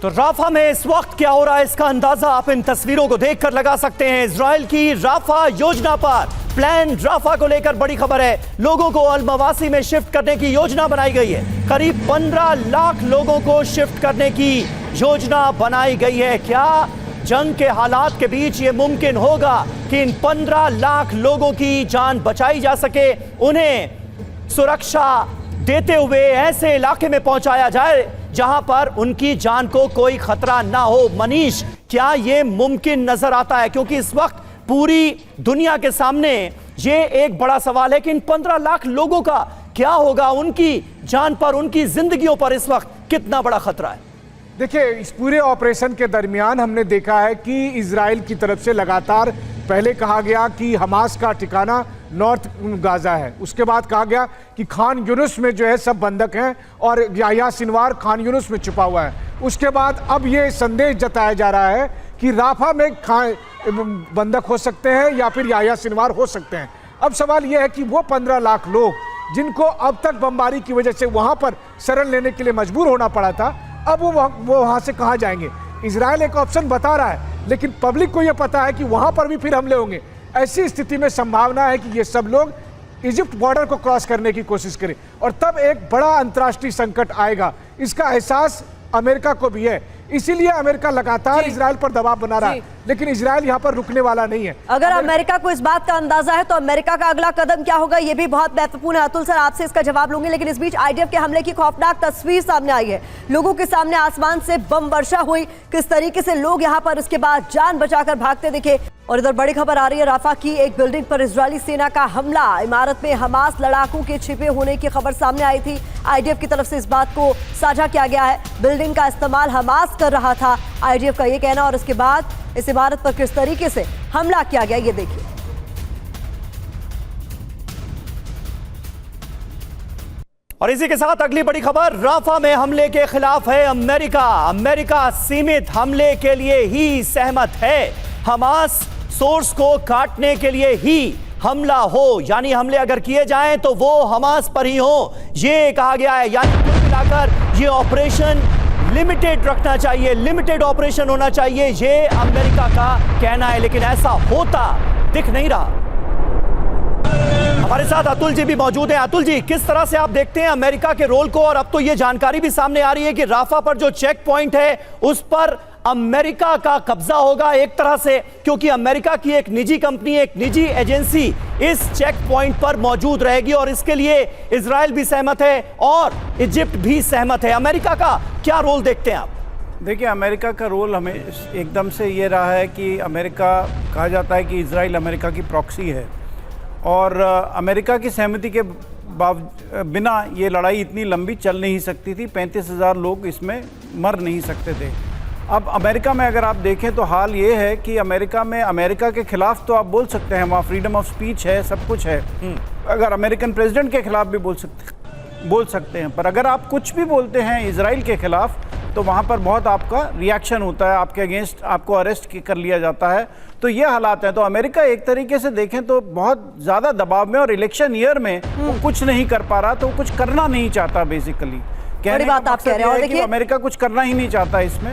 तो राफा में इस वक्त क्या हो रहा है, इसका अंदाजा आप इन तस्वीरों को देखकर लगा सकते हैं। इजराइल की राफा योजना पर प्लान राफा को लेकर बड़ी खबर है। लोगों को अल मवासी में शिफ्ट करने की योजना बनाई गई है। करीब 15 लाख लोगों को शिफ्ट करने की योजना बनाई गई है। क्या जंग के हालात के बीच ये मुमकिन होगा कि इन 15 लाख लोगों की जान बचाई जा सके, उन्हें सुरक्षा देते हुए ऐसे इलाके में पहुंचाया जाए जहां पर उनकी जान को कोई खतरा ना हो? मनीष, क्या यह मुमकिन नजर आता है? क्योंकि इस वक्त पूरी दुनिया के सामने ये एक बड़ा सवाल है कि इन 15 लाख लोगों का क्या होगा, उनकी जान पर, उनकी जिंदगियों पर इस वक्त कितना बड़ा खतरा है। देखिए, इस पूरे ऑपरेशन के दरमियान हमने देखा है कि इजराइल की तरफ से लगातार पहले कहा गया कि हमास का ठिकाना नॉर्थ गाजा है, उसके बाद कहा गया कि खान यूनुस में जो है सब बंधक हैं और याह्या सिनवार खान यूनुस में छुपा हुआ है। उसके बाद अब ये संदेश जताया जा रहा है कि राफा में बंधक हो सकते हैं या फिर याह्या सिनवार हो सकते हैं। अब सवाल यह है कि वो 15 लाख लोग जिनको अब तक बमबारी की वजह से वहां पर शरण लेने के लिए मजबूर होना पड़ा था, अब वो वहां से कहां जाएंगे? इजराइल एक ऑप्शन बता रहा है, लेकिन पब्लिक को यह पता है कि वहां पर भी फिर हमले होंगे। ऐसी स्थिति में संभावना है कि ये सब लोग इजिप्ट बॉर्डर को क्रॉस करने की कोशिश करें और तब एक बड़ा अंतर्राष्ट्रीय संकट आएगा। इसका एहसास अमेरिका को भी है, इसीलिए अमेरिका लगातार इजराइल पर दबाव बना रहा है, लेकिन इजराइल यहां पर रुकने वाला नहीं है। अगर अमेरिका को इस बात का अंदाजा है तो अमेरिका का अगला कदम क्या होगा, यह भी बहुत महत्वपूर्ण है। अतुल सर, आपसे इसका जवाब लूंगी, लेकिन इस बीच आईडीएफ के हमले की खौफनाक तस्वीर सामने आई है। लोगों के सामने आसमान से बम वर्षा हुई, किस तरीके से लोग यहां पर उसके बाद जान बचाकर भागते दिखे। और इधर बड़ी खबर आ रही है, राफा की एक बिल्डिंग पर इजरायली सेना का हमला। इमारत में हमास लड़ाकों के छिपे होने की खबर सामने आई थी। आईडीएफ की तरफ से इस बात को साझा किया गया है। बिल्डिंग का इस्तेमाल हमास कर रहा था, आईडीएफ का ये कहना। और इसके बाद इस इमारत पर किस तरीके से हमला किया गया, ये देखिए। और इसी के साथ अगली बड़ी खबर राफा में हमले के खिलाफ है अमेरिका। अमेरिका सीमित हमले के लिए ही सहमत है। हमास सोर्स को काटने के लिए ही हमला हो, यानी हमले अगर किए जाएं तो वो हमास पर ही हो, ये कहा गया है। यानी कुल मिलाकर ये ऑपरेशन लिमिटेड रखना चाहिए, लिमिटेड ऑपरेशन होना चाहिए, ये अमेरिका का कहना है। लेकिन ऐसा होता दिख नहीं रहा। हमारे साथ अतुल जी भी मौजूद हैं। अतुल जी, किस तरह से आप देखते हैं अमेरिका के रोल को? और अब तो ये जानकारी भी सामने आ रही है कि राफा पर जो चेक पॉइंट है उस पर अमेरिका का कब्जा होगा एक तरह से, क्योंकि अमेरिका की एक निजी कंपनी, एक निजी एजेंसी इस चेक पॉइंट पर मौजूद रहेगी और इसके लिए इजराइल भी सहमत है और इजिप्ट भी सहमत है। अमेरिका का क्या रोल देखते हैं आप? देखिए, अमेरिका का रोल हमें एकदम से ये रहा है कि अमेरिका, कहा जाता है कि इजराइल अमेरिका की प्रॉक्सी है और अमेरिका की सहमति के बिना ये लड़ाई इतनी लंबी चल नहीं सकती थी। 35,000 लोग इसमें मर नहीं सकते थे। अब अमेरिका में अगर आप देखें तो हाल ये है कि अमेरिका में, अमेरिका के खिलाफ तो आप बोल सकते हैं, वहाँ फ्रीडम ऑफ स्पीच है, सब कुछ है। अगर अमेरिकन प्रेसिडेंट के खिलाफ भी बोल सकते हैं, पर अगर आप कुछ भी बोलते हैं इजराइल के खिलाफ तो वहाँ पर बहुत आपका रिएक्शन होता है, आपके अगेंस्ट आपको अरेस्ट कर लिया जाता है। तो ये हालात हैं। तो अमेरिका एक तरीके से देखें तो बहुत ज़्यादा दबाव में, और इलेक्शन ईयर में वो कुछ नहीं कर पा रहा, तो वो कुछ करना नहीं चाहता। बेसिकली बड़ी बात आप कह रहे हैं। और देखिए, अमेरिका कुछ करना ही नहीं चाहता इसमें,